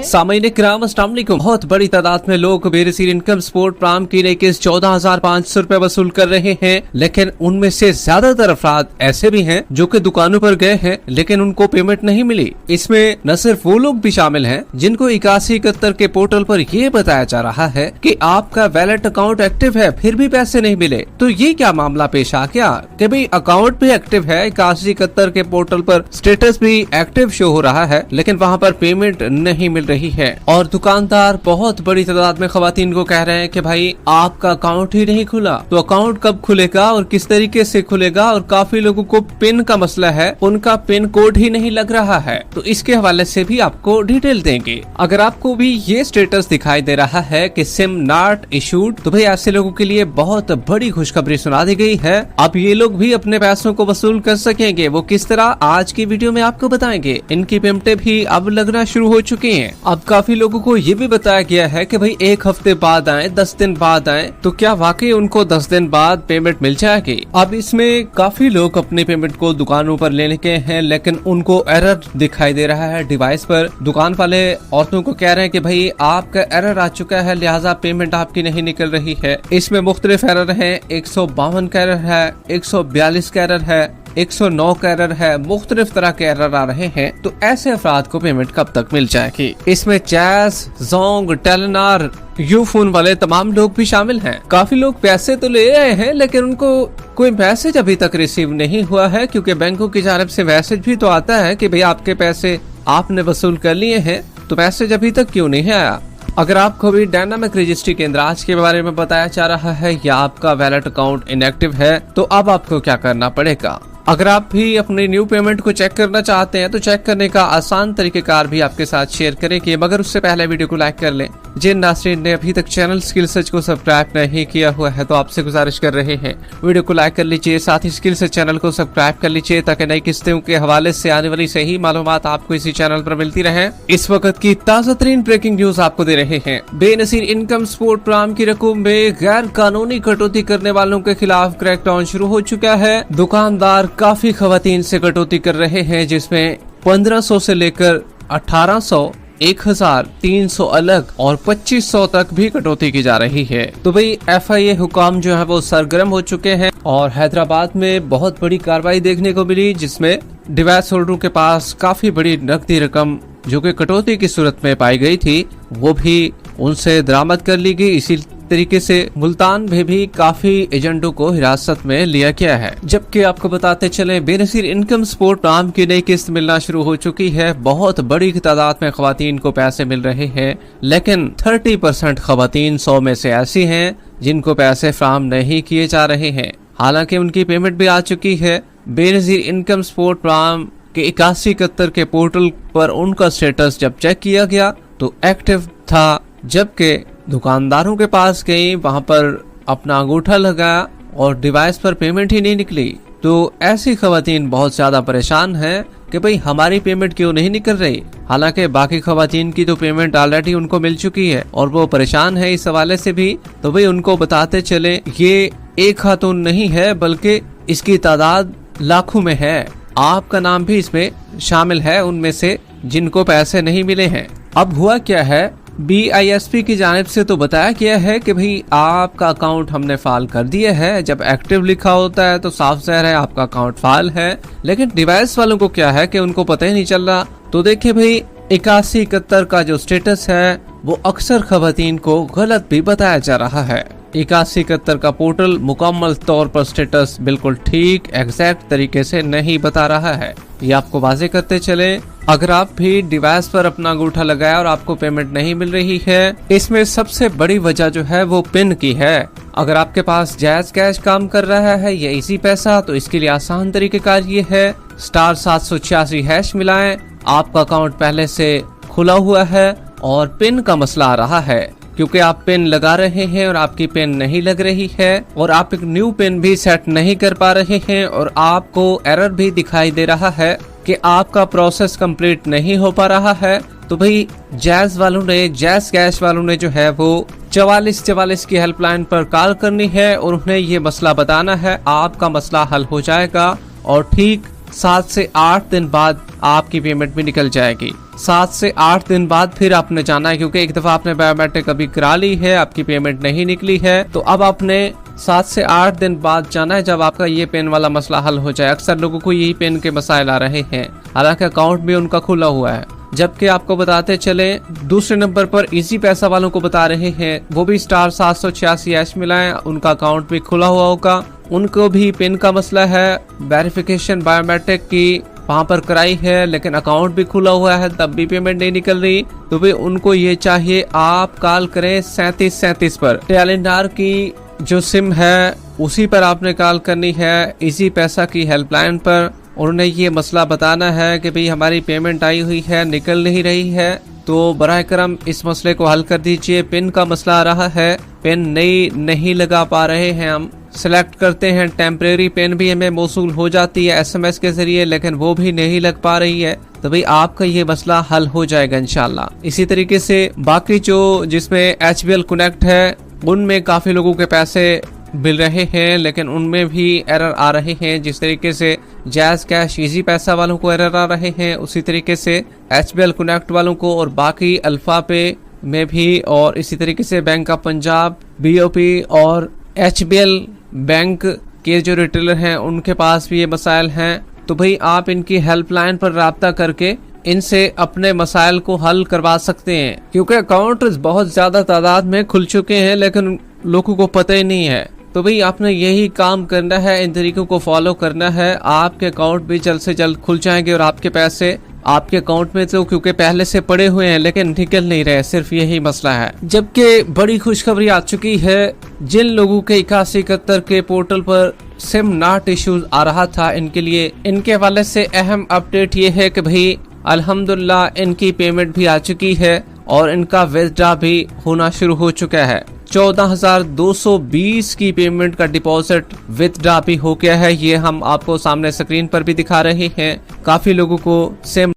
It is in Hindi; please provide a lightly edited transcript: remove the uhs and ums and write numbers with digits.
सामईन इकराम, अस्सलाम वालेकुम। बहुत बड़ी तादाद में लोग बेनज़ीर इनकम सपोर्ट प्रोग्राम की नई किस्त 14,500 रुपए वसूल कर रहे हैं, लेकिन उनमें से ज्यादातर अफराद ऐसे भी हैं जो कि दुकानों पर गए हैं लेकिन उनको पेमेंट नहीं मिली। इसमें न सिर्फ वो लोग भी शामिल हैं जिनको 8171 के पोर्टल पर ये बताया जा रहा है कि आपका वैलेट अकाउंट एक्टिव है फिर भी पैसे नहीं मिले। तो ये क्या मामला पेश आ गया कि भाई अकाउंट भी एक्टिव है, 8171 के पोर्टल पर स्टेटस भी एक्टिव शो हो रहा है, लेकिन वहाँ पर पेमेंट नहीं मिल रही है। और दुकानदार बहुत बड़ी तादाद में खवातीन को कह रहे हैं कि भाई आपका अकाउंट ही नहीं खुला। तो अकाउंट कब खुलेगा और किस तरीके से खुलेगा, और काफी लोगों को पिन का मसला है, उनका पिन कोड ही नहीं लग रहा है। तो इसके हवाले से भी आपको डिटेल देंगे। अगर आपको भी ये स्टेटस दिखाई दे रहा है कि सिम नॉट इशूड, तो भाई ऐसे लोगों के लिए बहुत बड़ी खुशखबरी सुना दी गई है। अब ये लोग भी अपने पैसों को वसूल कर सकेंगे। वो किस तरह, आज की वीडियो में आपको बताएंगे। इनकी पेमेंटें भी अब लगना शुरू हो चुकी हैं। अब काफी लोगों को ये भी बताया गया है कि भाई 1 हफ्ते बाद आए, 10 दिन बाद आए, तो क्या वाकई उनको 10 दिन बाद पेमेंट मिल जाएगी। अब इसमें काफी लोग अपनी पेमेंट को दुकानों पर लेने के हैं, लेकिन उनको एरर दिखाई दे रहा है डिवाइस पर। दुकान वाले औरतों को कह रहे हैं कि भाई आपका एरर आ चुका है, लिहाजा पेमेंट आपकी नहीं निकल रही है। इसमें मुख्तलिफ एरर है, 152 का एरर है, 142 का एरर है, 109 का एरर है, मुख्तलिफ तरह के एरर आ रहे हैं। तो ऐसे अफराद को पेमेंट कब तक मिल जाएगी। इसमें जैज, जोंग, टेलेनॉर, यूफोन वाले तमाम लोग भी शामिल हैं। काफी लोग पैसे तो ले आए हैं लेकिन उनको कोई मैसेज अभी तक रिसीव नहीं हुआ है, क्योंकि बैंकों की जानिब से मैसेज भी तो आता है कि भाई आपके पैसे आपने वसूल कर लिए हैं, तो मैसेज अभी तक क्यों नहीं आया। अगर आपको भी डायनामिक रजिस्ट्री केंद्र आज के बारे में बताया जा रहा है या आपका वैलेट अकाउंट इनएक्टिव है, तो अब आपको क्या करना पड़ेगा। अगर आप भी अपनी न्यू पेमेंट को चेक करना चाहते हैं तो चेक करने का आसान तरीकेकार भी आपके साथ शेयर करेंगे, मगर उससे पहले वीडियो को लाइक कर लें। जिन नाज़रीन ने अभी तक चैनल स्किल सर्च को सब्सक्राइब नहीं किया हुआ है तो आपसे गुजारिश कर रहे हैं वीडियो को लाइक कर लीजिए, साथ ही स्किल सर्च चैनल को सब्सक्राइब कर लीजिए ताकि नई किस्तों के हवाले से आने वाली सही मालूमात आपको इसी चैनल पर मिलती रहे। इस वक्त की ताज़ा तरीन ब्रेकिंग न्यूज आपको दे रहे हैं। बेनज़ीर इनकम सपोर्ट प्रोग्राम की रकम में गैर कानूनी कटौती करने वालों के खिलाफ क्रैकडाउन शुरू हो चुका है। दुकानदार काफी खवातीन से कटौती कर रहे हैं, जिसमें 1500 से लेकर 1800, 1300 अलग और 2500 तक भी कटौती की जा रही है। तो भाई FIA हुकाम जो है वो सरगर्म हो चुके हैं और हैदराबाद में बहुत बड़ी कार्रवाई देखने को मिली, जिसमें डिवाइस होल्डरों के पास काफी बड़ी नकदी रकम जो कि कटौती की सूरत में पाई गई थी वो भी उनसे बरामद कर ली गई। इसी तरीके से मुल्तान में भी काफी एजेंटों को हिरासत में लिया गया है। जबकि आपको बताते चले बेनज़ीर इनकम सपोर्ट प्रोग्राम की नई किस्त मिलना शुरू हो चुकी है। बहुत बड़ी तादाद में खवातीन को पैसे मिल रहे हैं, लेकिन 30% खवातीन 100 में से ऐसी हैं जिनको पैसे फ्राहम नहीं किए जा रहे हैं। हालांकि उनकी पेमेंट भी आ चुकी है। बेनज़ीर इनकम सपोर्ट प्रोग्राम के 8171 के पोर्टल पर उनका स्टेटस जब चेक किया गया तो एक्टिव था, जबकि दुकानदारों के पास गई, वहां पर अपना अंगूठा लगाया और डिवाइस पर पेमेंट ही नहीं निकली। तो ऐसी खवातीन बहुत ज्यादा परेशान हैं कि भाई हमारी पेमेंट क्यों नहीं निकल रही। हालांकि बाकी खवातीन की तो पेमेंट ऑलरेडी उनको मिल चुकी है और वो परेशान है इस हवाले से भी। तो भाई उनको बताते चले ये एक खातून नहीं है बल्कि इसकी तादाद लाखों में है। आपका नाम भी इसमें शामिल है उनमें से जिनको पैसे नहीं मिले हैं। अब हुआ क्या है, BISP की जानिब से तो बताया गया है कि भाई आपका अकाउंट हमने फाइल कर दिया है। जब एक्टिव लिखा होता है तो साफ ज़ाहिर है आपका अकाउंट फाइल है, लेकिन डिवाइस वालों को क्या है कि उनको पता ही नहीं चल रहा। तो देखिए भाई 8171 का जो स्टेटस है वो अक्सर खवातीन को गलत भी बताया जा रहा है। 8171 का पोर्टल मुकम्मल तौर पर स्टेटस बिल्कुल ठीक एग्जैक्ट तरीके से नहीं बता रहा है। ये आपको वाजे करते चले। अगर आप भी डिवाइस पर अपना अंगूठा लगाया और आपको पेमेंट नहीं मिल रही है, इसमें सबसे बड़ी वजह जो है वो पिन की है। अगर आपके पास जैज कैश काम कर रहा है या इजी पैसा, तो इसके लिए आसान तरीकेकार ये है *786# मिलाएं। आपका अकाउंट पहले से खुला हुआ है और पिन का मसला आ रहा है, क्योंकि आप पिन लगा रहे हैं और आपकी पिन नहीं लग रही है और आप एक न्यू पिन भी सेट नहीं कर पा रहे हैं और आपको एरर भी दिखाई दे रहा है कि आपका प्रोसेस कंप्लीट नहीं हो पा रहा है। तो भाई जैज कैश वालों ने जो है वो 4444 की हेल्पलाइन पर कॉल करनी है और उन्हें ये मसला बताना है। आपका मसला हल हो जाएगा और ठीक 7 से 8 दिन बाद आपकी पेमेंट भी निकल जाएगी। 7 से 8 दिन बाद फिर आपने जाना है, क्योंकि एक दफा आपने बायोमेट्रिक अभी करा ली है, आपकी पेमेंट नहीं निकली है, तो अब आपने 7 से 8 दिन बाद जाना है जब आपका ये पेन वाला मसला हल हो जाए। अक्सर लोगों को यही पेन के मसाइल आ रहे हैं, हालांकि अकाउंट भी उनका खुला हुआ है। जबकि आपको बताते चले दूसरे नंबर पर इजी पैसा वालों को बता रहे हैं, वो भी स्टार 786 मिलाएं, उनका अकाउंट भी खुला हुआ होगा, उनको भी पिन का मसला है, वेरिफिकेशन बायोमेट्रिक की वहाँ पर कराई है लेकिन अकाउंट भी खुला हुआ है, तब भी पेमेंट नहीं निकल रही। तो भी उनको ये चाहिए आप कॉल करें 3737 पर। टेलिनॉर की जो सिम है उसी पर आपने कॉल करनी है, इजी पैसा की हेल्पलाइन पर। उन्होंने ये मसला बताना है कि भाई हमारी पेमेंट आई हुई है, निकल नहीं रही है, तो बराए करम इस मसले को हल कर दीजिए। पिन का मसला आ रहा है, पिन नहीं लगा पा रहे हैं, हम सिलेक्ट करते हैं, टेम्परेरी पिन भी हमें मौसूल हो जाती है SMS के जरिए, लेकिन वो भी नहीं लग पा रही है। तो भाई आपका ये मसला हल हो जाएगा इंशाल्लाह। इसी तरीके से बाकी जो जिसमें HBL कनेक्ट है उनमें काफी लोगों के पैसे मिल रहे हैं, लेकिन उनमें भी एरर आ रहे हैं। जिस तरीके से जैज कैश इजी पैसा वालों को एरर आ रहे हैं, उसी तरीके से HBL कनेक्ट वालों को और बाकी अल्फा पे में भी, और इसी तरीके से बैंक ऑफ पंजाब, BOP और HBL बैंक के जो रिटेलर हैं उनके पास भी ये मसाइल हैं। तो भाई आप इनकी हेल्पलाइन पर राब्ता करके इनसे अपने मसाइल को हल करवा सकते हैं, क्योंकि अकाउंट बहुत ज्यादा तादाद में खुल चुके हैं लेकिन लोगों को पता ही नहीं है। तो भाई आपने यही काम करना है, इन तरीकों को फॉलो करना है, आपके अकाउंट भी जल्द से जल्द खुल जाएंगे और आपके पैसे आपके अकाउंट में तो क्योंकि पहले से पड़े हुए हैं लेकिन निकल नहीं रहे, सिर्फ यही मसला है। जबकि बड़ी खुशखबरी आ चुकी है, जिन लोगों के 8171 के पोर्टल पर सिम नॉट इश्यूज आ रहा था, इनके लिए इनके हवाले से अहम अपडेट ये है कि भाई अल्हम्दुलिल्लाह इनकी पेमेंट भी आ चुकी है और इनका विथड्रॉ भी होना शुरू हो चुका है। 14,220 की पेमेंट का डिपॉजिट विथड्रॉ भी हो गया है। ये हम आपको सामने स्क्रीन पर भी दिखा रहे हैं। काफी लोगों को सिम